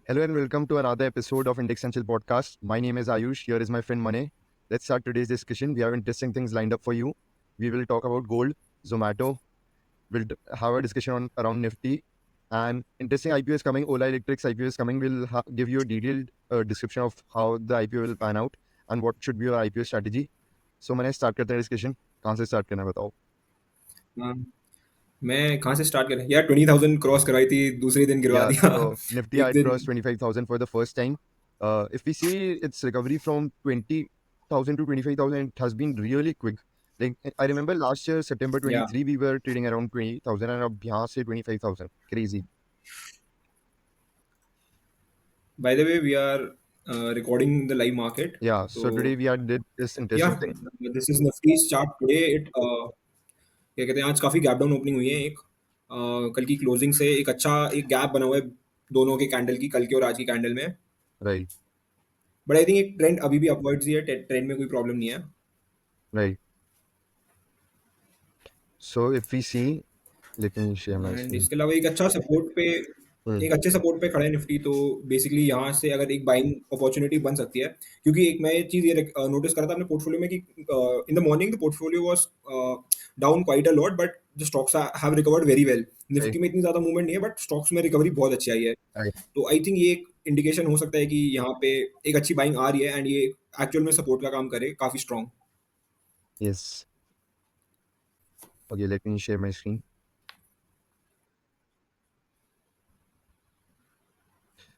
Hello and welcome to another episode of Index and Chill podcast. My name is Ayush. Here is my friend Mane. Let's start today's discussion. We have interesting things lined up for you. We will talk about gold, Zomato. Have a discussion on around Nifty, and interesting IPO is coming. Ola Electric's IPO is coming. We'll give you a detailed description of how the IPO will pan out and what should be your IPO strategy. So मैंने start करते हैं discussion. कहाँ से start करना है बताओ? हाँ, मैं कहाँ से स्टार्ट करें यार? 20,000 क्रॉस करवाई थी, दूसरे दिन गिरवा Yeah, दिया। so Nifty एक had दिन। crossed 25,000 for the first time. If we see its recovery from 20,000 to 25,000, it has been really quick. Like I remember last year, September या 23, we were trading around 20,000 and अब यहाँ से 25,000. Crazy. By the way we are recording the live market. Yeah, तो so today we had did this या interesting thing. This is Nifty chart today. It क्या कहते हैं, आज काफी गैप डाउन ओपनिंग हुई है। एक कल की क्लोजिंग से एक अच्छा एक गैप बना हुआ है दोनों के कैंडल की, कल के और आज की कैंडल में। Right, बट आई थिंक एक ट्रेंड अभी भी अपवर्ड्स ही है, ट्रेंड में कोई प्रॉब्लम नहीं है। right. So if we see, let me share my and screen. इसके अलावा एक अच्छा सपोर्ट पे, Hmm. एक अच्छे सपोर्ट पे खड़ा है निफ्टी। तो बेसिकली यहाँ से अगर एक बाइंग अपॉर्चुनिटी बन सकती है, क्योंकि एक मैं ये चीज़ ये नोटिस करा था अपने पोर्टफोलियो में कि in the morning the portfolio was down quite a lot, but the stocks have recovered very well. Right, Nifty में इतनी ज़्यादा मूवमेंट नहीं है, बट स्टॉक्स में रिकवरी बहुत अच्छी आई है। right. तो आई थिंक ये एक इंडिकेशन हो सकता है कि यहाँ पे एक अच्छी बाइंग आ रही है एंड ये एक्चुअल में सपोर्ट का काम करे काफ़ी strong. Yes. Okay, let me share my screen.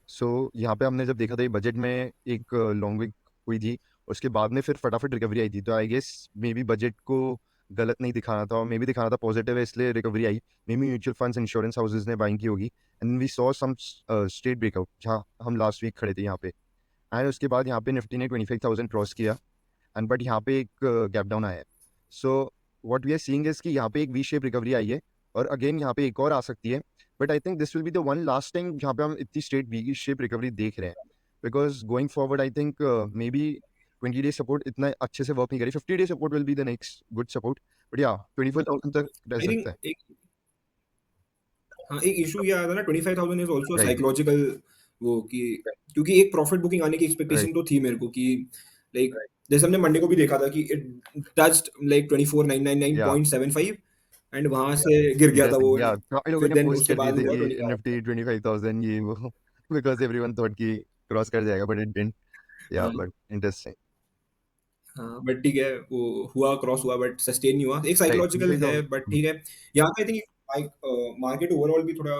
सो यहाँ पे हमने जब देखा था ये बजट में एक लॉन्ग वीक हुई थी, उसके बाद में फिर फटाफट रिकवरी आई थी। तो I guess maybe budget को गलत नहीं दिखाना था और मे बी दिखाना था पॉजिटिव है, इसलिए रिकवरी आई। Maybe mutual funds insurance houses ने बाइंग की होगी and we saw some straight breakout जहाँ हम लास्ट वीक खड़े थे यहाँ पे। एंड उसके बाद यहाँ पे निफ्टी ने 25,000 क्रॉस किया एंड बट यहाँ पे एक गैप डाउन आया है। So what we are seeing is कि यहाँ पे एक वी शेप रिकवरी आई है और अगेन यहाँ पे एक और आ सकती है। But I think this will be the one last time जहाँ पे हम इतनी स्ट्रेट वी शेप रिकवरी देख रहे हैं, because going forward I think may be 20 day support इतना अच्छे से वर्क नहीं करी। 50 day support will be the next good support, but या 24,000 तक रह आई सकता थिंक है। एक, हाँ, एक इशू ये आया था ना, 25,000 इज ऑल्सो राइट, साइकोलॉजिकल। वो कि क्योंकि एक प्रॉफिट बुकिंग आने की राइट, एक्सपेक्टेशन तो थी मेरे को कि लाइक जैसे हमने मंडे को भी देखा था कि इट टच्ड लाइक या 24,999.75 एंड वहां से गिर गया था वो। इंटरेस्टिंग। या काफी लोगों फिर ने देन पोस्ट उसके कर दिए बाद थे हुआ कि 20,000। निफ्टी 25,000 ये वो बिकॉज एवरीवन थॉट कि क्रॉस कर जाएगा बट इट डिडंट। या हाँ, बट इंटरेस्टिंग। हाँ, बट ठीक है, वो हुआ, क्रॉस हुआ, बट सस्टेन नहीं हुआ। एक राइट, साइकोलॉजिकल है, बट 25,000। ठीक है। यहाँ पे आई थिंक मार्केट ओवरऑल भी थोड़ा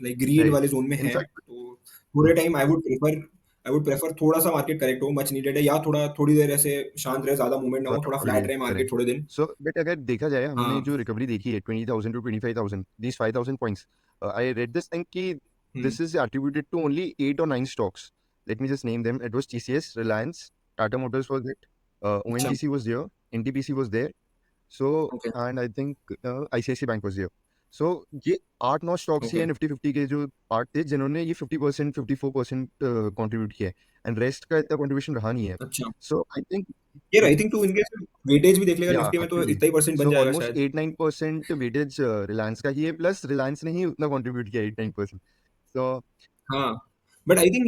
लाइक ग्रीन राइट, वाले जोन में है। इनफैक्ट तो थोड़े टाइम आई वुड प्रेफर थोड़ा सा मार्केट करेक्ट हो, मच नीडेड है, या थोड़ा थोड़ी देर ऐसे शांत रहे, ज्यादा मूवमेंट ना हो, थोड़ा फ्लैट रहे करेक्ट। मार्केट थोड़े दिन। सो बट अगर देखा जाए हमने हाँ। जो रिकवरी देखी है 20,000 to 25,000, these 5,000 points, I read this thing कि hmm. this is attributed to only 8 or 9 stocks. Let me just name them. It was TCS, Reliance, Tata Motors was it, अच्छा। ONGC was there, NTPC was there. So okay. and I think ICICI Bank was there. So ये 8-9 stocks ही okay. है Nifty 50 के जो part थे जिन्होंने ये 50% 54% contribute किया है एंड रेस्ट का इतना कंट्रीब्यूशन रहा नहीं है। अच्छा। सो आई थिंक यार आई थिंक तू इनके वेटेज भी देख लेगा या निफ्टी में, तो एक्चुअली इतना ही परसेंट बन सो जाएगा ऑलमोस्ट शायद। 8-9% वेटेज रिलायंस का ही है, प्लस रिलायंस ने ही उतना कंट्रीब्यूट किया 8-9%। सो हाँ, बट आई थिंक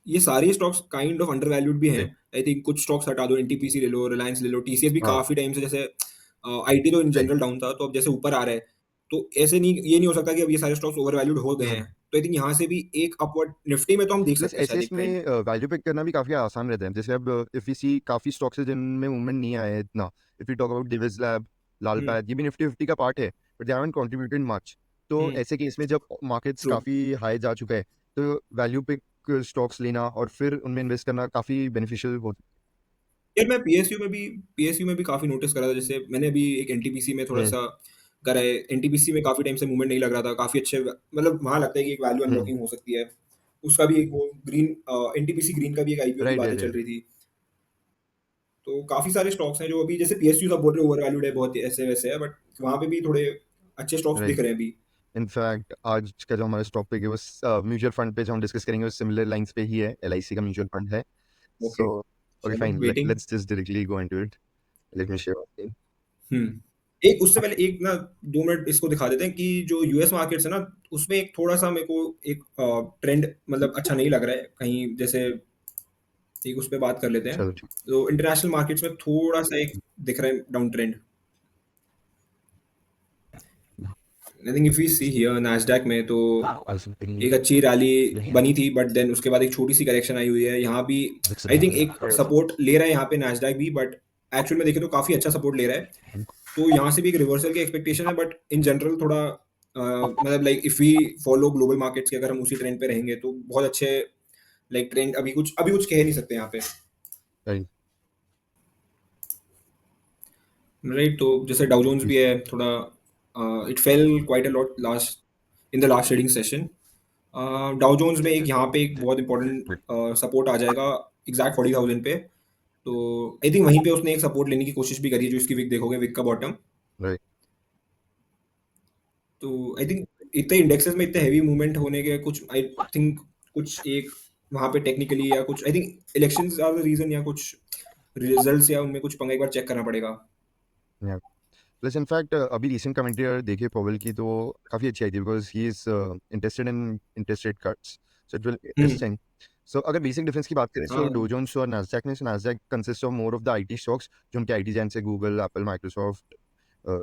ये सारे stocks kind of under valued भी हैं। राइट, आई थिंक कुछ स्टॉक्स हटा दो, एनटीपीसी ले लो, रिलायंस ले लो, टीसीएस भी हाँ, काफी टाइम से, जैसे आईटी तो इन राइट। जनरल डाउन था, तो अब जैसे ऊपर आ रहा है। तो ऐसे नहीं, ये नहीं हो सकता कि अब ये सारे स्टॉक्स ओवर वैल्यूड हो गए हैं। तो आई थिंक यहाँ से भी एक अपवर्ड निफ्टी में तो हम देख प्लस सकते हैं ऐसे शायद एक ट्रेंड। इसमें वैल्यू पिक करना भी काफी आसान रहता है। जैसे अब इफ यू सी काफी स्टॉक्स है जिनमें मूवमेंट नहीं आया है इतना। If you talk about Divi's lab, Lal hmm. Path, ये भी निफ्टी 50 का पार्ट है but they haven't contributed much. तो हम्म। ऐसे केस में जब मार्केट्स ट्रू। काफी हाई जा चुका है तो वैल्यू पिक स्टॉक्स लेना और फिर उनमें इन्वेस्ट करना काफी बेनिफिशियल हो। यार मैं पीएसयू में भी काफी नोटिस करा था। जैसे मैंने अभी एक एनटीपीसी में थोड़ा हम्म, सा करा है। एनटीपीसी में काफी टाइम से मूवमेंट नहीं लग रहा था, काफी अच्छे, मतलब वहां लगता है कि एक वैल्यू हम्म, अनलॉकिंग हो सकती है। उसका भी एक वो ग्रीन, एनटीपीसी ग्रीन का भी एक आईपीओ की राइट, बातें राइट, चल राइट, रही थी। तो काफी सारे स्टॉक्स हैं जो अभी, जैसे पीएसयू सब बोल रहे ओवर वैल्यूड है, बहुत ऐसे वैसे है, बट वहां पे भी थोड़े अच्छे स्टॉक्स दिख राइट। रहे हैं अभी। इनफैक्ट आज का जो हमारा टॉपिक है वो म्यूचुअल फंड पे जो हम डिस्कस करेंगे वो सिमिलर लाइंस पे ही है। एलआईसी का म्यूचुअल फंड है। ओके, सो ओके चलो fine, waiting. Let's just directly go into it. Let me share. Hmm. एक उससे पहले एक ना 2 मिनट इसको दिखा देते हैं कि जो यूएस मार्केट्स है ना, उसमें एक थोड़ा-सा मेरे को एक ट्रेंड मतलब अच्छा नहीं लग रहा है। कहीं जैसे एक उस पे बात कर लेते हैं। चलो ठीक। तो इंटरनेशनल मार्केट्स में थोड़ा-सा एक दिख रहा है down trend. I think if we see here Nasdaq में तो Also, एक अच्छी रैली बनी थी, बट देन उसके बाद एक छोटी-सी करेक्शन आई हुई है। यहाँ भी आई थिंक एक सपोर्ट ले रहा है यहाँ पे नैस्डैक भी, बट एक्चुअल में देखें तो काफ़ी अच्छा सपोर्ट ले रहा है। तो यहाँ से भी एक रिवर्सल की एक्सपेक्टेशन है, बट इन जनरल थोड़ा मतलब like if we follow global markets के, अगर हम उसी ट्रेंड पे रहेंगे तो बहुत अच्छे लाइक ट्रेंड अभी कुछ कह नहीं सकते यहाँ पे। राइट। राइट, तो जैसे डाउ जोन्स भी है थोड़ा, it fell quite a lot last in the last trading session. Dow Jones में एक यहाँ पे एक बहुत इंपॉर्टेंट सपोर्ट आ जाएगा एग्जैक्ट 40,000 पे। तो आई थिंक वहीं पे उसने एक सपोर्ट लेने की कोशिश भी करी है, जो इसकी विक देखोगे, विक का बॉटम। राइट। तो आई थिंक इतने इंडेक्सेस में इतने हैवी मूवमेंट होने के कुछ आई थिंक कुछ एक वहाँ पे टेक्निकली या कुछ I think elections are the reason, या कुछ रिजल्ट्स या उनमें कुछ पंगा एक बार चेक करना पड़ेगा। या प्लस इनफैक्ट अभी रिसेंट कमेंट्री अगर देखे पॉवेल की तो काफ़ी अच्छी आई थी because he is interested in interest rate cuts, so it will hmm. Interesting. So अगर बेसिक डिफरेंस की बात करें सो हाँ। डो जोन्स और नास्डैक में, Nasdaq consist of more of the IT stocks जो उनके आईटी जैन से Google, Apple, Microsoft,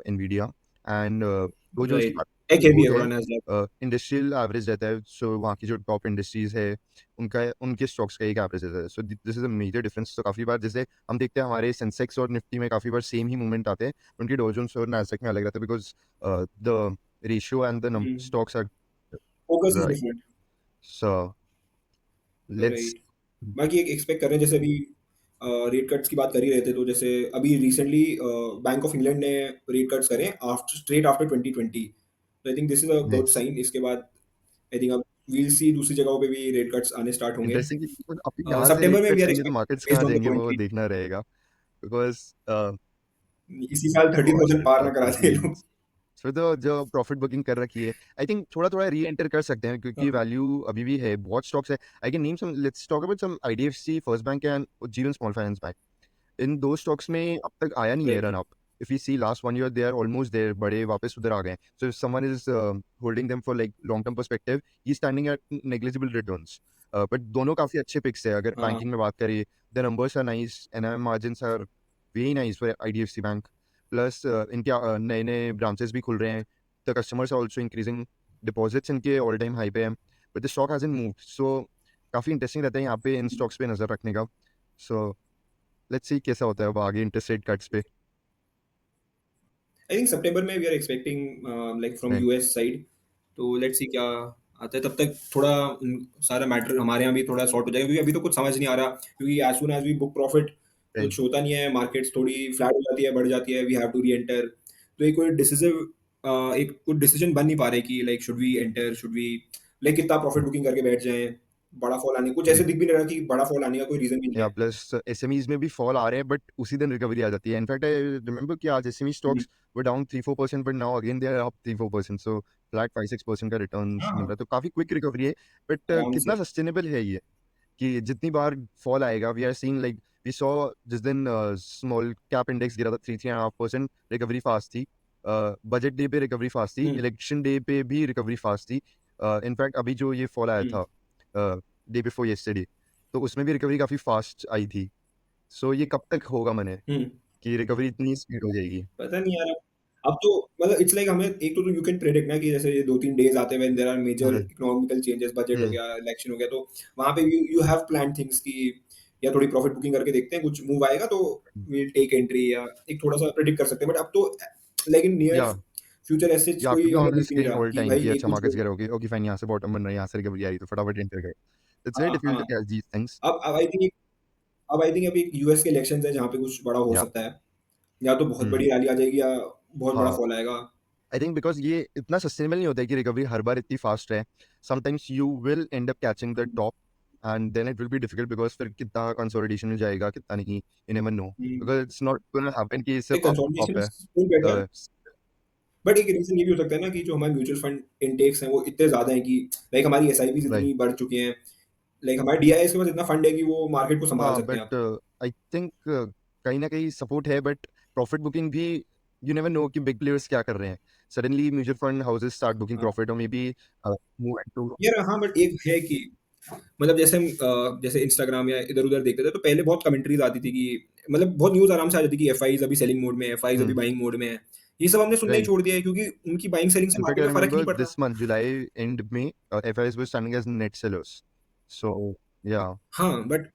Nvidia and Dow Jones की राइट, बात टेक करें हैवी वो है जो थोड़ा है नैस्डैक। इंडस्ट्रियल एवरेज रहता है। सो वहाँ की जो टॉप इंडस्ट्रीज है उनका उनके स्टॉक्स का एक एवरेज रहता है। So this is a major difference. तो काफ़ी बार जैसे हम देखते हैं हमारे सेंसेक्स और निफ्टी में काफ़ी बार सेम ही मूवमेंट आते हैं, उनकी डो जोन्स और नास्डैक में अलग रहता है because the ratio and the stocks are focus is right. Different. So let's right. बाकी एक एक्सपेक्ट कर रहे हैं, जैसे अभी रेट कट्स की बात कर ही रहे थे, तो जैसे अभी रिसेंटली बैंक ऑफ इंग्लैंड ने रेट कट्स करे आफ्टर स्ट्रेट आफ्टर 2020। तो I think this is a good next sign. इसके बाद आई थिंक अब वील सी दूसरी जगहों पे भी रेट कट्स आने स्टार्ट होंगे। इंटरेस्टिंग अपनी यहाँ से रेट सितंबर में वी कट्स आर आएंगे तो मार्केट्स एक्सपेक्टिंग कहाँ बेस्ड ऑन द जाएंगे वो कमेंट्री। देखना रहेगा बिकॉज इसी साल 30,000 पार ना करा दे लोग। फिर तो जो प्रॉफिट बुकिंग कर रखी है आई थिंक थोड़ा थोड़ा री एंटर कर सकते हैं क्योंकि हाँ। वैल्यू अभी भी है, बहुत स्टॉक्स है। I can name some, let's talk about some IDFC, first bank and Jeevan small finance bank. इन दो स्टॉक्स में अब तक आया नहीं है run right. Up. If you see last 1 year they are almost there, बड़े वापस उधर आ गए। So if someone is holding them for like long term perspective, he standing at negligible returns. But दोनों काफी अच्छे पिक्स है। अगर हाँ। बैंकिंग में बात करें, the numbers are nice, NIM margins are very nice for IDFC bank. Plus इनके नए नए ब्रांचेस भी खुल रहे हैं, the customers are also increasing, deposits इनके ऑल टाइम हाई पे हैं, but the stock hasn't moved. So काफ़ी इंटरेस्टिंग रहता है यहाँ पे इन स्टॉक्स पे नज़र रखने का। सो लेट्स सी कैसा होता है अब आगे इंटरेस्ट रेट कट्स पे। आई थिंक सितंबर में we are expecting like from right. US side. तो लेट्स सी क्या आता है। तब तक थोड़ा सारा मैटर हमारे यहाँ भी थोड़ा सॉर्ट हो जाएगा, क्योंकि अभी तो कुछ समझ नहीं आ रहा, क्योंकि as soon as we book profit right. कुछ होता नहीं है, मार्केट्स थोड़ी फ्लैट हो जाती है, बढ़ जाती है, we have to re enter. तो एक कोई डिसिसिव एक कुछ डिसीजन बन नहीं पा रहे कि like should we enter, should we like कितना प्रॉफिट बुकिंग करके बैठ जाएं। बड़ा फॉल आने कुछ ऐसे दिख भी नहीं रहा कि बड़ा फॉल आने का कोई रीजन भी नहीं या है। प्लस एसएमईज में भी फॉल आ रहे हैं बट उसी दिन रिकवरी आ जाती है। इनफैक्ट आई रिमेंबर कि आज SME hmm. Stocks were down 3-4%, but now again they are up 3-4%। So flat 5-6% का रिटर्न्स मिल हाँ, रहा है, तो काफी क्विक रिकवरी है। बट आराम से। कितना सस्टेनेबल है ये कि जितनी बार फॉल आएगा, we are seeing like we saw जिस दिन स्मॉल कैप इंडेक्स गिरा था 3-3.5%, रिकवरी फास्ट थी। बजट डे पे रिकवरी फास्ट थी, हम्म। इलेक्शन डे पे भी रिकवरी फास्ट थी। इनफैक्ट अभी जो ये फॉल आया हम्म। था डे बिफोर यस्टरडे, तो उसमें भी रिकवरी काफी फास्ट आई थी। सो ये कब तक होगा मने हम्म। कि रिकवरी इतनी स्पीड हो जाएगी? पता नहीं यार। अब तो मतलब इट्स लाइक हमें एक तो यू कैन प्रेडिक्ट ना कि जैसे ये 2-3 डेज आते हैं when there are major hmm. Economical changes, budget हो हम्म। गया, इलेक्शन हो गया, तो वहाँ पे you you have plan things कि या थोड़ी प्रॉफिट बुकिंग करके देखते हैं, कुछ मूव आएगा तो वी विल टेक एंट्री, या एक थोड़ा-सा प्रेडिक्ट कर सकते हैं। बट अब तो लाइक इन नियर या फ्यूचर ऐसे या कोई क्योंकि हमें ऑलवेज दिख ही नहीं स्क्रीनिंग रहा ऑल कि टाइम भाई कि एक अच्छा कुछ मार्केट्स हो। गिर होगी, ओके फाइन, यहाँ से बॉटम बन रहा है, यहाँ से रिकवरी आ रही, तो फटाफट एंटर कर। इट्स वेरी हाँ, डिफिकल्ट हाँ। To catch these things. अब आई थिंक अभी यूएस के इलेक्शंस है जहाँ पे कुछ बड़ा हो या सकता है। या तो बहुत बड़ी रैली आ जाएगी, या बहुत बड़ा हाँ, फॉल आएगा। आई थिंक बिकॉज ये इतना सस्टेनेबल नहीं होता है कि रिकवरी हर बार इतनी फास्ट है। Sometimes you will end up catching the top and then it will be difficult because फिर कितना कंसोलिडेशन में जाएगा कितना नहीं, you never know, hmm. Because it's not gonna happen कि एक सिर्फ अप अप कंसोलिडेशन है। School better. uh, बट एक रीज़न ये भी हो सकता है ना कि जो हमारे म्यूचुअल फंड इनटेक्स हैं वो इतने ज़्यादा हैं कि लाइक हमारी एसआईपीज़ राइट। इतनी बढ़ चुकी हैं। लाइक हमारे डीआईएस के पास इतना फंड है कि वो मार्केट को सँभाल हाँ सकते हैं बट अब। आई थिंक कहीं ना कहीं सपोर्ट है, बट प्रॉफिट बुकिंग भी यू नेवर नो कि बिग प्लेयर्स क्या कर रहे हैं. Suddenly mutual fund houses start booking हाँ। प्रॉफिट और मे बी मूव टू. यार हाँ, बट एक है कि मतलब जैसे हम जैसे इंस्टाग्राम या इधर-उधर देखते थे, तो पहले बहुत कमेंट्रीज़ आती थी कि मतलब बहुत न्यूज़ आराम से आ जाती थी कि एफआईज़ अभी सेलिंग मोड में है, एफआईज़ अभी बाइंग मोड में है। ये सब हमने सुनना ही राइट. छोड़ दिया है क्योंकि उनकी बाइंग सेलिंग से इनफैक्ट मार्केट आई में फ़र्क ही रिमेंबर नहीं पड़ता। दिस मंथ जुलाई एंड में FIs were standing as net sellers. So yeah, हाँ, but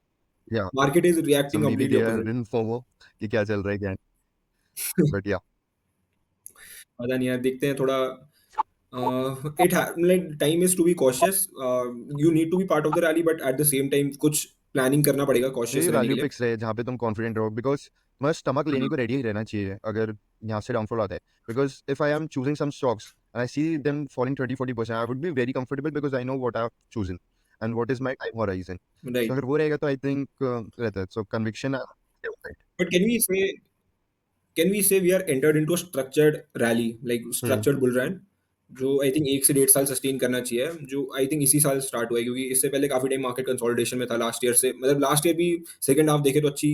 yeah. Market is So reacting maybe completely they are opposite. in FOMO कि क्या चल रहा है क्या. But yeah. पता नहीं यार, देखते हैं थोड़ा it ha like time is to be cautious you need to be part of the rally but at the same time कुछ प्लानिंग करना पड़ेगा कॉशियस ये रहने के वैल्यू लिए। पिक्स रहे जहाँ पे तुम कॉन्फिडेंट रहो बिकॉज तुम्हारा स्टमक लेने हाँ, को रेडी ही रहना चाहिए अगर यहाँ से डाउनफॉल आता है. Because if I am choosing some stocks and I see them falling 30-40%, I would be very comfortable because I know what I have chosen and what is my time horizon. So right. अगर वो रहेगा तो I think रहता है. So conviction. But can we say we are entered into a structured rally like hmm. Structured bull run जो I think 1 से 1.5 साल sustain करना चाहिए, जो आई थिंक इसी साल स्टार्ट हुआ है क्योंकि इससे पहले काफ़ी टाइम मार्केट कंसोलिडेशन में था लास्ट ईयर से, मतलब लास्ट ईयर भी सेकंड हाफ देखे तो अच्छी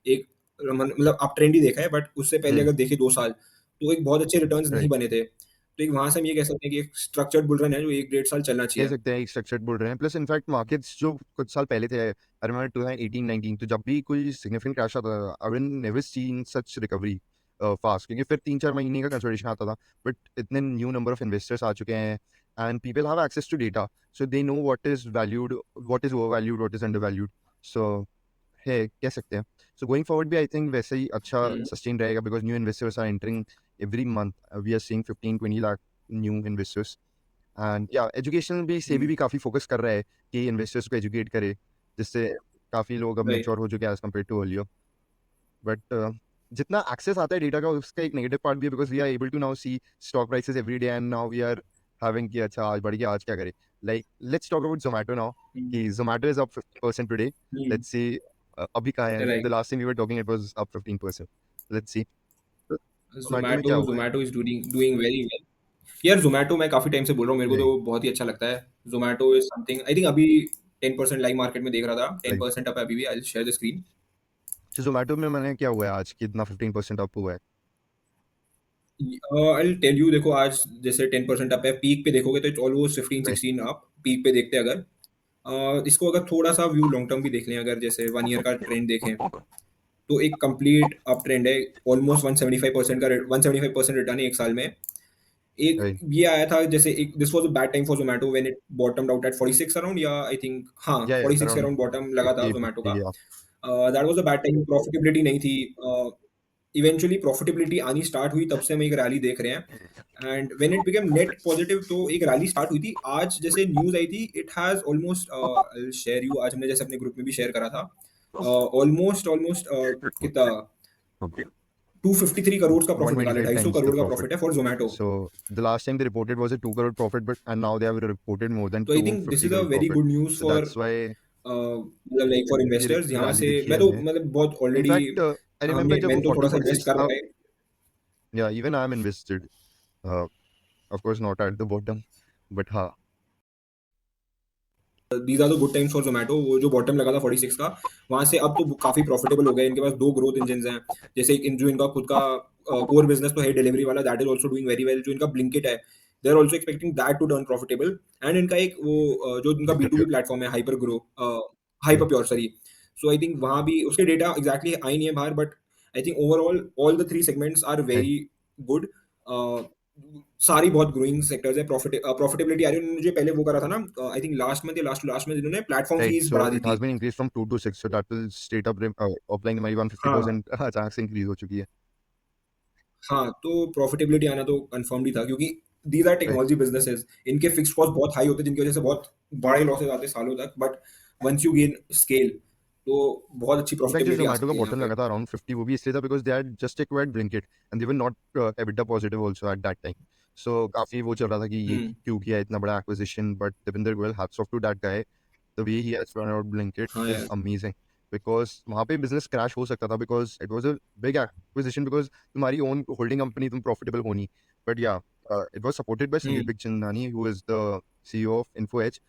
एक मतलब अप ट्रेंड ही देखा है, बट उससे पहले हम्म. अगर देखें 2 साल, तो एक बहुत अच्छे रिटर्न्स नहीं राइट. बने थे। तो एक वहाँ से हम ये कह सकते हैं कि एक स्ट्रक्चर्ड बुल रन है जो 1 डेढ़ साल चलना कह चाहिए। सकते हैं एक स्ट्रक्चर्ड बोल रहे हैं. प्लस इनफैक्ट मार्केट्स जो कुछ साल पहले थे, आई रिमेंबर 2018-19, तो जब भी कोई सिग्निफिकेंट क्रैश आता था I will never seen such recovery fast, क्योंकि फिर 3-4 महीने का कंसोलिडेशन आता था. बट इतने न्यू नंबर ऑफ इन्वेस्टर्स आ चुके हैं and people have access to data, so they know what is valued, what is over valued, what is under valued. So है, कह सकते हैं. सो गोइंग फॉरवर्ड भी आई थिंक वैसे ही अच्छा हुँ, सस्टेन रहेगा because new investors are entering every month. We are seeing 15-20 lakh new investors. And या एजुकेशन भी सेबी हुँ, भी काफ़ी फोकस कर रहा है कि इन्वेस्टर्स को एजुकेट करे, जिससे काफ़ी लोग अब राइट। मैच्योर हो चुके हैं as compare to earlier. But जितना एक्सेस आता है डेटा का उसका एक नेगेटिव पार्ट भी है because we are able to now see stock prices every day and now we are having कि अच्छा आज बढ़ गया, आज क्या करें. Like let's talk about Zomato now. Hmm, कि Zomato is up 50% today. Hmm, let's see अभी कहाँ है. The right. Last time we were talking it was up 15%. Let's see Zomato में ज़ोमैटो क्या हुआ है. Zomato is doing doing very well. यार ज़ोमैटो मैं काफ़ी टाइम से बोल रहा हूँ, मेरे को राइट. तो बहुत ही अच्छा लगता है। Zomato is something I think अभी 10% लाइव मार्केट में देख रहा था, राइट. 10% अप है अभी भी, I will share the screen. तो जोमेटो में मैंने क्या हुआ है आज कितना 15% अप हुआ है. आई विल टेल यू, देखो आज जैसे 10% अप है, पीक पे देखोगे तो it's almost right. 15-16 up, peak पे देखते हैं अगर। इसको अगर थोड़ा-सा व्यू लॉन्ग टर्म भी देख लें, अगर जैसे 1 ईयर का ट्रेंड देखें, तो एक कंप्लीट अप ट्रेंड है, ऑलमोस्ट 175% रिटर्न है 1 साल में। एक राइट. ये आया था जैसे एक this was a bad time for Zomato when it बॉटम्ड out at 46 around, या आई थिंक हाँ, या 46 के अराउंड अराउंड बॉटम लगा था 50, ज़ोमैटो का। 50 या. That was a bad time, profitability नहीं थी। इवेंचुअली प्रॉफिटेबिलिटी आनी स्टार्ट हुई, तब से हम एक रैली देख रहे हैं and when it became net positive तो एक रैली स्टार्ट हुई थी। आज जैसे न्यूज़ आई थी, it has almost I will share you, आज हमने जैसे अपने ग्रुप में भी शेयर करा था। ऑलमोस्ट ऑलमोस्ट कितना Okay. 253 करोड़ का प्रॉफिट निकाला है, 125 250 times the करोड़ का profit. प्रॉफिट है for Zomato. So the last time they reported was a 2 crore profit, but and now they have reported more than तो I think this 250 is a crore very profit. Good news So for that's why मतलब like for ये investors यहाँ rally से दिखी है मैं तो हमें. मतलब बहुत ऑलरेडी इनफैक्ट आई रिमेम्बर हमने जब वो मैंने तो 40 थोड़ा-सा इन्वेस्ट 46 कर था. रखा है। या, even I am invested. Of course not at the bottom, but हाँ. These are the good times for Zomato, वो जो बॉटम लगा था 46 का, वहाँ से अब तो काफ़ी प्रॉफिटेबल हो गए। इनके पास 2 ग्रोथ इंजिन्स हैं। जैसे एक जो इनका खुद का कोर बिज़नेस तो है डिलीवरी वाला, that is also doing very well. जो इनका ब्लिंकिट है, they are also expecting that to turn profitable. And इनका एक वो जो इनका B2B प्लेटफ़ॉर्म है, hyper right. Pure sorry. So I think वहाँ भी उसके डेटा एग्ज़ैक्टली आए नहीं है बाहर, but I think overall all the 3 segments are right. Very good. Uh, सारी बहुत ग्रोइंग सेक्टर्स है। प्रॉफिटेबिलिटी आ रही है। उन्होंने जो पहले वो करा था ना, आई थिंक लास्ट मंथ या लास्ट टू लास्ट मंथ इन्होंने प्लेटफ़ॉर्म Right. फीस So बढ़ा दी it थी। has been increased from 2 to 6. So that will straight up offline हमारी हाँ, 150% अचानक से इंक्रीज हो चुकी है. हाँ, तो प्रॉफिटेबिलिटी आना तो कन्फर्म्ड ही था क्योंकि these are right. Technology businesses. इनके फिक्स्ड कॉस्ट बहुत हाई होते हैं जिनकी वज़ह से बहुत बड़े लॉसेस आते हैं सालों तक, but once you gain scale तो बहुत अच्छी इनफैक्ट जो प्रॉफिटेबिलिटी आ जोमेटो का सकती है यहाँ बॉटम पे। लगा था अराउंड 50, वो भी इसलिए था because they had just acquired Blinkit and they were not EBITDA positive also at that time. So काफी वो चल रहा था कि ये हुँ, क्यों किया इतना बड़ा acquisition. But Devendra Goyal, hats off to that guy. The way he has run out Blinkit हाँ इज यार। अमेजिंग. बिकॉज वहाँ पे बिजनेस क्रैश हो सकता था because it was a big acquisition, because तुम्हारी ओन होल्डिंग कंपनी, तुम प्रॉफिटेबल होनी. But yeah, it was supported by hmm, Sandeep Bikhchandani who is the CEO of InfoEdge,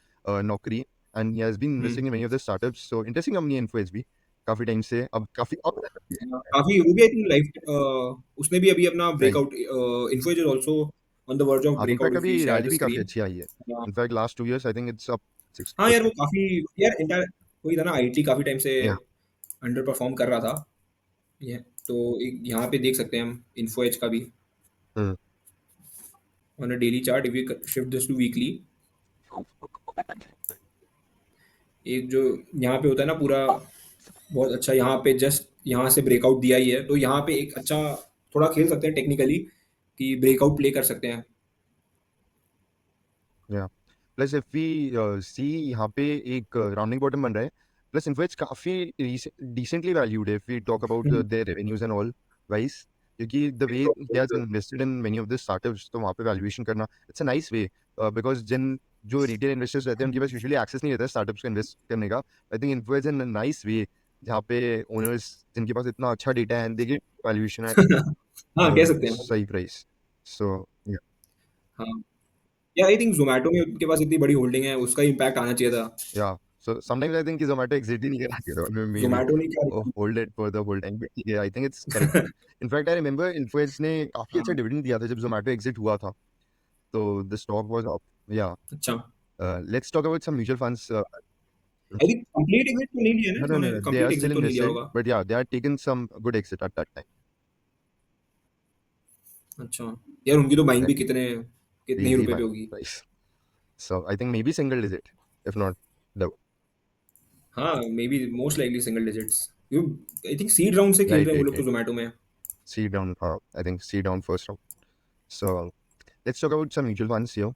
Naukri, and he has been hmm, investing in many of the startups. So interesting company InfoEdge भी. काफी time से, अब काफी अब काफ़ी वो भी आई थिंक उसने भी अभी अपना right. Breakout infuse is also on the verge of हाँ, ब्रेकआउट इनफैक्ट इफ वी अभी शेयर रैली द भी काफी स्क्रीन। अच्छी आई है। हाँ, in fact last 2 years I think it's up हाँ यार वो 60%। काफ़ी यार इंटर वही था ना आईटी काफ़ी टाइम से या अंडर परफॉर्म कर रहा था। ये तो एक यहाँ पे देख सकते हैं हम इन्फो एज का भी hmm on a daily chart if we shift this to weekly. एक जो यहाँ पे होता है ना पूरा बहुत अच्छा यहाँ पे जस्ट यहाँ से ब्रेकआउट दिया ही है तो यहाँ पे एक अच्छा थोड़ा खेल सकते हैं टेक्निकली कि ब्रेकआउट प्ले कर सकते हैं। या प्लस इफ वी सी यहाँ पे एक राउंडिंग बॉटम बन रहा है, प्लस इनफैक्ट काफी डिसेंटली वैल्यूड है if we talk about hmm. Their revenues and all wise, क्योंकि the way he has invested in many of the startups, तो वहाँ पे वैल्यूएशन करना it's a nice way, because जिन जो रिटेल इन्वेस्टर्स रहते हैं उनके पास यूजुअली एक्सेस नहीं रहता है स्टार्टअप्स को इन्वेस्ट करने का। I think influence in nice way जहाँ पे ओनर्स जिनके पास इतना अच्छा डेटा है दे गेट वैल्यूएशन एट हाँ कह सकते हैं। सही प्राइस। सो हाँ या आई थिंक जोमेटो में उनके पास इतनी बड़ी होल्डिंग है उसका इम्पैक्ट आना चाहिए था। yeah, so sometimes I think कि Zomato exit ही नहीं करना चाहिए, maybe जोमेटो ने क्या hold it for the whole time, but yeah, I think it's correct. In fact, I remember Influence ने काफी अच्छा हाँ डिविडेंड दिया था जब Zomato exit हुआ था, तो the stock was up. Yeah, अच्छा let's talk about some mutual funds. I think complete exit तो नहीं लिया ना No, इन्होंने they are complete still exit तो नहीं लिया invested, होगा। but yeah, they are taken some good exit at that time. अच्छा यार उनकी तो बाइंग भी Exactly, कितने कितने ही crazy रुपए पे buying होगी। price. So I think maybe single digit, if not double. हाँ may be most likely single digits you I think seed round से खेल Right, रहे हैं वो right, लोग तो right. जोमेटो में। C down, I think C down first round. So let's talk about some mutual funds here.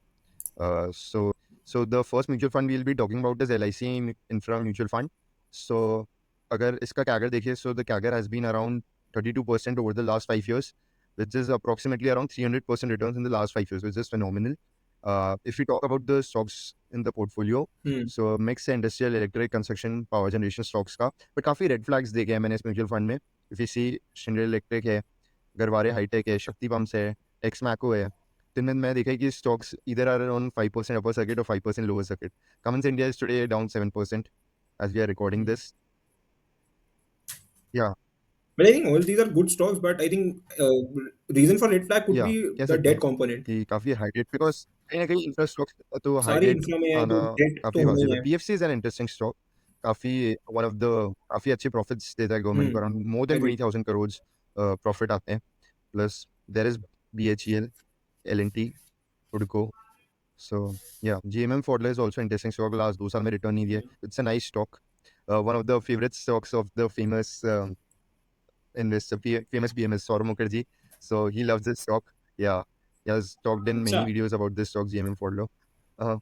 Uh, so, so the first mutual fund we'll be talking about is LIC Infra Mutual Fund. So, अगर इसका CAGR देखिए, so the CAGR has been around 32% over the last 5 years, which is approximately around 300% returns in the last 5 years, which is phenomenal. If we talk about the stocks in the portfolio, hmm. so mix है industrial, electric, construction, power generation stocks का, but काफ़ी red flags देखे हैं मैंने इस mutual fund में. If you see Schneider Electric है, Garware hi tech है, शक्ति पंप्स है, टेक्समैको है, तो इनमें मैं देखा है कि स्टॉक्स इधर आर अराउंड 5% अपर सर्किट और 5% lower circuit. Cummins India is today down 7% as we are recording this. Yeah, But I think all these are good stocks, but I think reason for red flag could yeah, be कह the सकते debt हैं component. कि काफ़ी high rate, because कहीं ना कहीं infra stocks तो high सारी रेट इंफ्रा में है आना तो डेट तो काफ़ी होना ही वाजिब है. है। PFC is an interesting stock, काफ़ी वन ऑफ द काफ़ी अच्छे प्रॉफिट्स देता है गवर्नमेंट को, हम्म। अराउंड मोर देन एग्री। 20,000 करोड़ प्रॉफिट आते हैं. Plus there is BHEL, L&T, Hudco. So yeah, GMM Pfaudler is also interesting stock. Last 2 साल में return नहीं दिया. It's a nice stock. One of the favorite stocks of the famous investor, famous BMS Saurav Mukherjee. So he loves this stock. Yeah, he has talked in अच्छा many videos about this stock, GMM Pfaudler. Uh,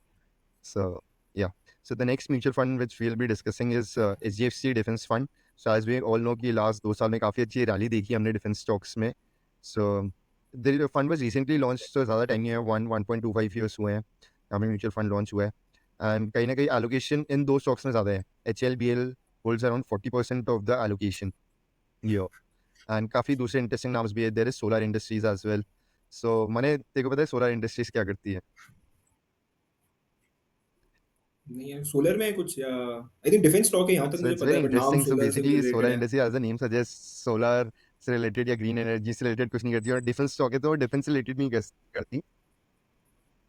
so yeah. So the next mutual fund which we'll be discussing is HDFC Defense Fund. So as we all know कि last 2 साल में काफ़ी अच्छी rally देखी हमने defence stocks में. So the fund was recently launched, so ज़्यादा time नहीं है, 1.25 years हुए हैं यहाँ पे म्यूचुअल फंड लॉन्च हुआ है. एंड कहीं ना कहीं एलोकेशन इन दो स्टॉक्स में ज़्यादा है. HLBL holds around 40% of the allocation ये. एंड काफ़ी दूसरे इंटरेस्टिंग नाम्स भी है. There is solar industries as well. So मैंने तेरे को पता है सोलर इंडस्ट्रीज क्या करती है? नहीं है सोलर में कुछ या आई थिंक डिफेंस स्टॉक है यहाँ तक सो मुझे इट्स पता वेरी है बट नाम इंटरेस्टिंग. सो सोलर से भी बेसिकली सोलर रिलेटेड है। Industry as the name suggest, solar से रिलेटेड या ग्रीन एनर्जी से रिलेटेड कुछ नहीं करती, और डिफेंस स्टॉक है तो डिफेंस से रिलेटेड नहीं करती.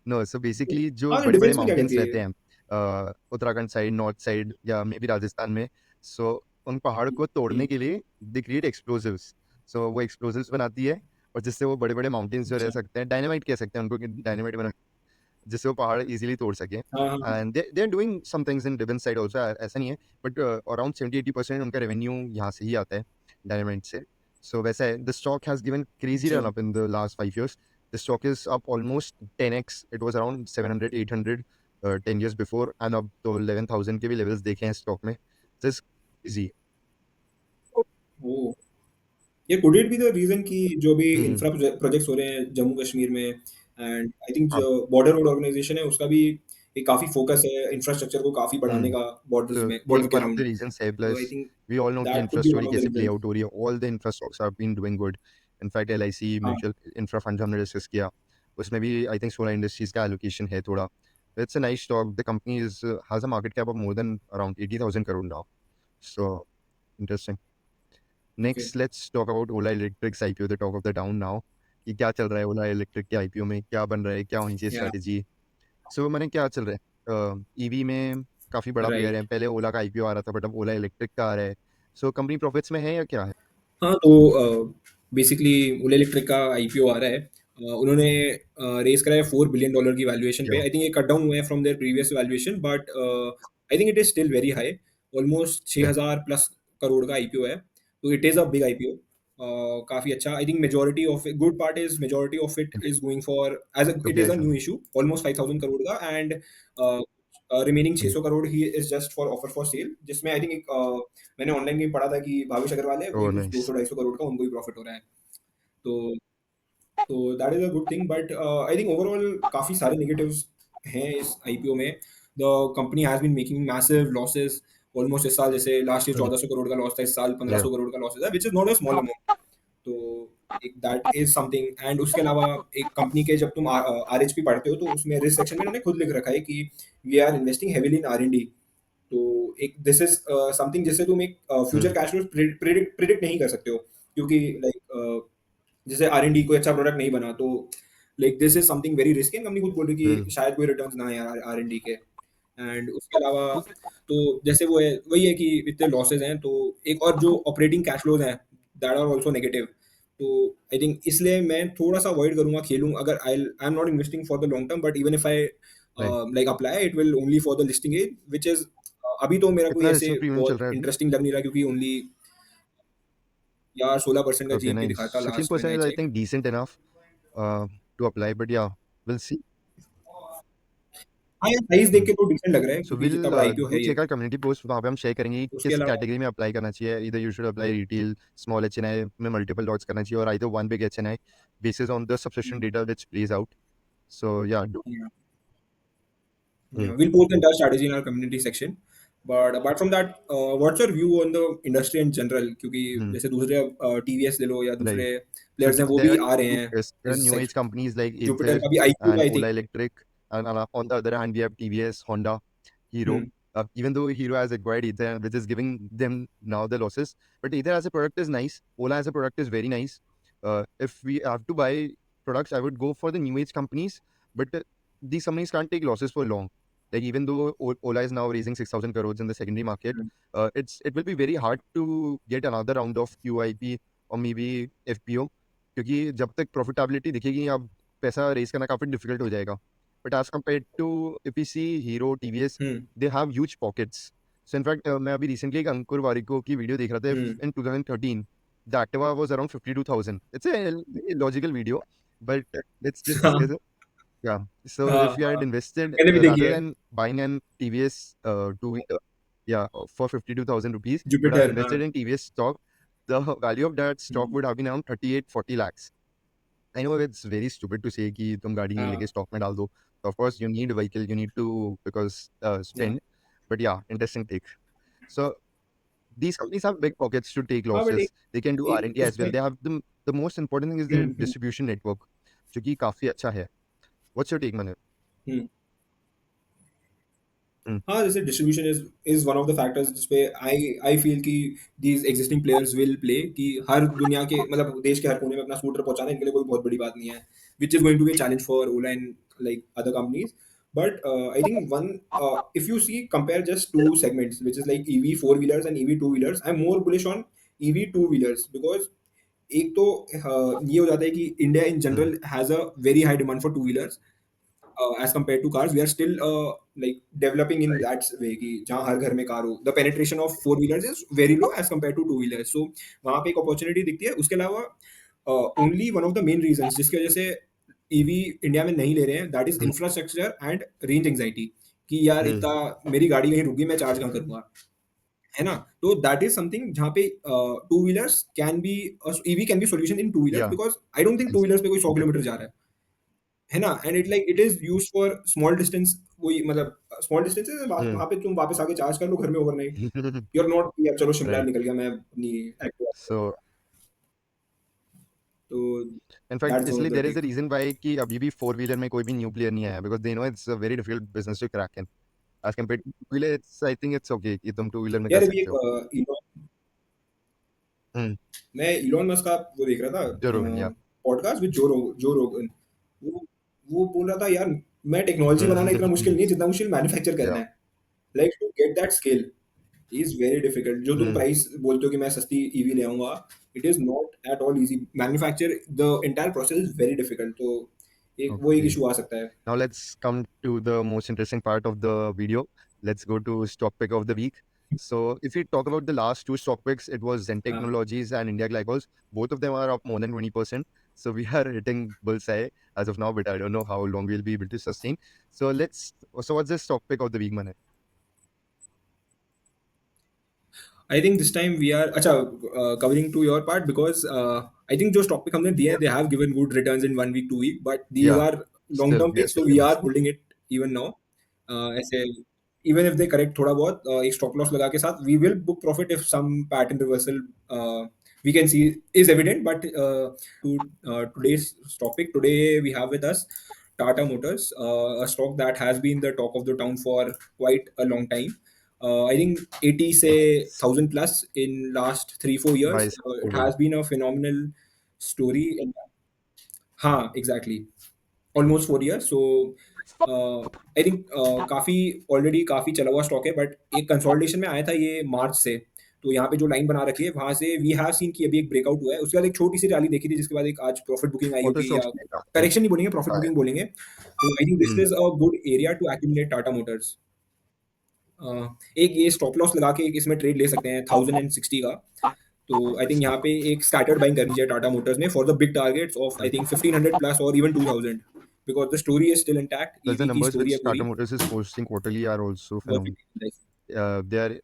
नो, सो बेसिकली जो हाँ बड़े बड़े डिफेंस में क्या माउंटेन्स करती है। रहते हैं उत्तराखंड साइड, नॉर्थ साइड या मे बी राजस्थान में, सो उन पहाड़ को तोड़ने हम्म। के लिए दे क्रिएट एक्सप्लोसिव्स. सो वो एक्सप्लोसिव्स बनाती है, और जिससे वो बड़े बड़े माउंटेन्स जो रह अच्छा सकते हैं, डायनामाइट कह सकते हैं उनको, कि डायनामाइट बना जिससे वो पहाड़ इजीली तोड़ सके. हाँ हाँ हाँ। And they are doing some things in defence side also, ऐसा नहीं है, बट अराउंड 70-80% उनका रेवेन्यू यहाँ से ही आता है, डायनामाइट से. सो वैसा है. The stock has given crazy अच्छा run up in the last 5 years. The stock is up almost 10x. It was around 700, 800 10 years before, and अब तो 11,000 के भी levels देखे हैं स्टॉक में. This is easy. वो ये could it be the reason कि जो भी हम्म. इंफ्रा प्रोजेक्ट्स हो रहे हैं जम्मू कश्मीर में एंड आई थिंक हाँ. जो बॉर्डर रोड ऑर्गेनाइजेशन है उसका भी एक काफी फोकस है इंफ्रास्ट्रक्चर को काफी बढ़ाने हम्म. का बॉर्डर्स So में ये बॉर्डर के one of the around. reasons है. तो Plus I think we all know कि that could infra be one story of the कैसे play रीजन। out हो रही है. All the infra stocks have been doing good. In fact LIC हाँ mutual infra fund हमने discuss किया, उसमें भी I think solar industries का allocation है थोड़ा. It's a nice stock. The company is has a market cap of more than around 80,000 crore now. So interesting. Okay, next let's talk about Ola electrics IPO, the talk of the town now, कि क्या चल रहा है ओला electric के IPO में, क्या बन रहा है, क्या होनी चाहिए या स्ट्रैटेजी। सो मैंने क्या चल रहा है, ईवी में काफ़ी बड़ा प्लेयर है, राइट। पहले ओला का आईपीओ आ रहा था बट अब ओला इलेक्ट्रिक का आ रहा है। सो कंपनी प्रॉफिट्स में है या क्या है? हाँ, तो बेसिकली ओला इलेक्ट्रिक का आईपीओ आ रहा है। उन्होंने रेज़ करा है $4 बिलियन की वैल्यूएशन पे। या आई थिंक ये कट डाउन हुए हैं from there previous valuation, but I think it is still very high. Almost okay 6,000 plus crore का आईपीओ है। तो it is a big IPO. काफ़ी अच्छा। I think majority of it, good part is majority of it is going for as a, it okay is a ऐसा। New issue almost 5,000 crore का, and remaining 600 crore he is just for offer for sale, जिसमें I think एक मैंने online कहीं पढ़ा था कि भावेश अग्रवाल है, वही ओह कुछ नाइस। 200-250 करोड़ का उनको ही प्रॉफिट हो रहा है। तो that is a good thing, but I think overall काफ़ी सारे नेगेटिव्स हैं इस आईपीओ में। The company has been making massive losses almost इस साल, जैसे लास्ट ईयर 1400 करोड़ का लॉस था, इस साल या 1500 करोड़ का लॉस है, which is not a small amount. तो एक दैट इज़ समथिंग, एंड उसके अलावा एक कंपनी के जब तुम आरएचपी पढ़ते हो तो उसमें रिस्क सेक्शन में उन्होंने खुद लिख रखा है कि we are investing heavily in R and D. तो एक दिस इज़ समथिंग जिससे तुम एक फ्यूचर कैश फ्लो प्रिडिक्ट नहीं कर सकते हो, क्योंकि लाइक जैसे आर-एन-डी कोई अच्छा प्रोडक्ट नहीं बना तो like this is something very risky, and company खुद बोल रही है कि शायद कोई रिटर्न्स ना आए आर-एन-डी के। एंड उसके अलावा तो जैसे वो है, वही है कि इतने लॉसेस हैं, तो एक और जो ऑपरेटिंग कैश फ्लोज हैं दैट आर आल्सो नेगेटिव। तो आई थिंक इसलिए मैं थोड़ा सा अवॉइड करूंगा, खेलूं अगर I am not investing for the long term, but even if I right. Like apply it will only for the listing edge, which is अभी तो मेरा कोई कितना ऐसे इसमें प्रीमियम चल बहुत रहा है अभी? इंटरेस्टिंग लग नहीं रहा, क्योंकि ओनली यार 16% का ओके जीएनपी नाइस, दिखा था last when 16% I is I check. Think decent enough to apply, but yeah will see. हाँ, ये साइज देख के तो डिसेंट लग रहा है, सो क्योंकि विल जितना बड़ा आईपीओ डू है ये। चेक आवर कम्युनिटी पोस्ट, वहाँ पे हम शेयर करेंगे कि उसके किस अलावा कैटेगरी में अप्लाई करना चाहिए। इधर you should apply retail small HNI में मल्टीपल लॉट्स करना चाहिए, और either one big HNI basis on the subscription data which plays out. So या do. yeah, we'll post the entire strategy in our community section. But apart from that, what's your view on the industry in general? क्योंकि जैसे दूसरे TVS ले लो या right. दूसरे So players हैं, वो there भी are आ रहे two हैं players. There are इस new age section. companies like Jupiter Ather का भी IQ and I Ola think. Electric, and on the other hand, we have TVS, Honda, Hero. Hmm Even though Hero has acquired Ather, which is giving them now the losses, but Ather as a product is nice. Ola as a product is very nice. If we have to buy products, I would go for the new age companies, but these companies can't take losses for long. Like even though Ola is now raising 6,000 crores in the secondary market, it will be very hard to get another round of QIP or maybe FPO, क्योंकि जब तक profitability दिखेगी अब पैसा raise करना काफ़ी difficult हो जाएगा। But as compare to if you see Hero, TVS, hmm they have huge pockets. So in fact मैं अभी रिसेंटली एक अंकुर वारिको की वीडियो देख रहा था। हम्म इन 2013 the Activa was around 52,000। It's a logical video, but let's just हाँ डिस्कस इट। Yeah. So हाँ if you had हाँ, invested मैंने भी देखी rather है than buying an TVS yeah, for 52,000 rupees, you would have Jupiter. हाँ invested in TVS stock, the value of that stock would have been around 38-40 lakhs. I know it's very stupid to say कि तुम गाड़ी हाँ लेके stock में डाल दो. Of course, you need a vehicle, you need to because हाँ spend. But yeah, interesting take. So these companies have big pockets to take हाँ, बट losses. एक They can do एक R&D as well. उसमें They have the most important thing is their hmm hmm distribution network, जो कि काफी अच्छा है. What's your take, Manu? Hmm Hmm. हाँ, जैसे distribution is one of the factors जिसपे आई फील कि these existing players will play, कि हर दुनिया के मतलब देश के हर कोने में अपना स्कूटर पहुंचाना इनके लिए कोई बहुत बड़ी बात नहीं है, which is going to be a challenge for Ola and like other companies. But I think one, if you see compare just two segments which is like EV four wheelers and EV two wheelers, I am more bullish on EV two wheelers, because एक तो ये हो जाता है कि India in Hmm. General has a very high demand for two wheelers as compared to cars. We are still like developing in Right. that way कि जहाँ हर घर में कार हो, the penetration of four wheelers is very low as compared to two wheelers, so वहाँ पे एक opportunity दिखती है। उसके अलावा only one of the main reasons जिसकी वजह से ईवी इंडिया में नहीं ले रहे हैं, that is Hmm. infrastructure and range anxiety, कि यार Hmm. इतना मेरी गाड़ी कहीं रुक गई, मैं चार्ज कहाँ करूँगा, है ना? तो that is something जहाँ पे two wheelers can be, EV can be solution in two wheelers, Yeah. because I don't think two Yes. Wheelers पे कोई 100 Okay. किलोमीटर जा रहा है ना? And it like it is used for small distance, वही मतलब स्मॉल डिस्टेंसेस Hmm. वहाँ पे तुम वापस आके चार्ज कर लो घर में ओवरनाइट। यू आर नॉट यार चलो शिमला Right. निकल गया मैं अपनी एक्टिवा से। So तो in fact, दैट्स इसलिए the there is a tech. reason why कि अभी भी फोर व्हीलर में कोई भी न्यू प्लेयर नहीं आया, because they know it's a very difficult business to crack in. As compared to two wheeler, it's I think it's okay कि तुम टू व्हीलर में कर यार अभी सकते एक हो. हम्म, मैं इलॉन मस्क का वो देख रहा था जो रोगन या पॉडकास्ट विद जो रोगन। वो बोल रहा था यार, मैं टेक्नोलॉजी बनाना इतना मुश्किल नहीं है जितना मुश्किल मैन्युफैक्चर या करना है। Like to get that scale is very difficult. जो तुम हम्म, प्राइस बोलते हो कि मैं सस्ती ईवी ले आऊंगा, it is not at all easy. Manufacture the entire process is very difficult. तो एक okay. इशू आ सकता है। Now let's come to the most interesting part of the video. Let's go to stock pick of the week. So if we talk about the last two stock picks, it was Zen हाँ, Technologies and India Glycols. Both of them are up more than 20%. So we are hitting bullseye as of now, but I don't know how long we'll be able to sustain. So what's the stock pick of the week, Mane? I think this time we are अच्छा covering to your part because I think जो topic हमने दिए हैं they have given good returns in 1 week 2 week, but these Yeah, are long still, term we are picks, still so we getting are this. Holding it even now. ऐसे even if they correct थोड़ा बहुत एक stop loss लगा के साथ we will book profit if some pattern reversal we can see is evident. But to today's topic, today we have with us Tata Motors, a stock that has been the talk of the town for quite a long time. I think 80 say Yes. 1,000 plus in last 3-4 years. By It Google. has been a phenomenal story. हाँ, exactly. Almost 4 years। So I think काफ़ी already काफ़ी चला हुआ stock है, but एक consolidation में आया था ये मार्च से। तो यहाँ पे जो लाइन बना रखी है वहाँ से वी हैव सीन कि अभी एक ब्रेकआउट हुआ है। उसके बाद एक छोटी सी रैली देखी थी जिसके बाद एक आज प्रॉफिट बुकिंग आई Auto होगी, stocks. या करेक्शन नहीं बोलेंगे, प्रॉफिट बुकिंग बोलेंगे। तो I think this Hmm. Is a good area to accumulate Tata Motors. एक ये स्टॉप लॉस लगा के एक इसमें ट्रेड ले सकते हैं 1060 का। तो आई थिंक यहाँ पे एक स्कैटर्ड बाइंग करनी चाहिए टाटा मोटर्स में for the big targets of I think 1500 plus और even 2000, because the story is still intact. Plus the EV की numbers स्टोरी है which Tata पूरी। Motors is posting quarterly are also बहुत phenomenal. He They are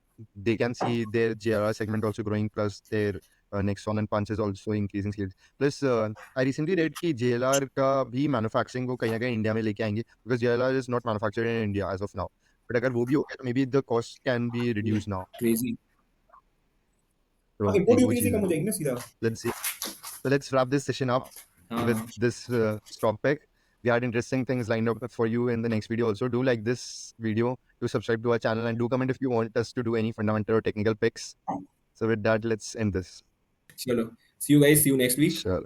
they can see their JRR segment also growing, plus their Nexon and Punch is also increasing sales. Plus I recently read कि JLR का भी manufacturing को कहीं ना कहीं India में लेके आएंगे, because JLR is not manufactured in India as of now. But अगर वो भी हो गया तो maybe the cost can be reduced now. Crazy. हाँ, तो इंपोर्ट एक वो ड्यूटी इसी चीज़ कम है. हो जाएगी ना सीधा। Let's see. So let's wrap this session up हाँ with हाँ, this stock pick. We had interesting things lined up for you in the next video. Also, do like this video, to subscribe to our channel, and do comment if you want us to do any fundamental or technical picks. So with that, let's end this. चलो, see you guys, see you next week. Sure.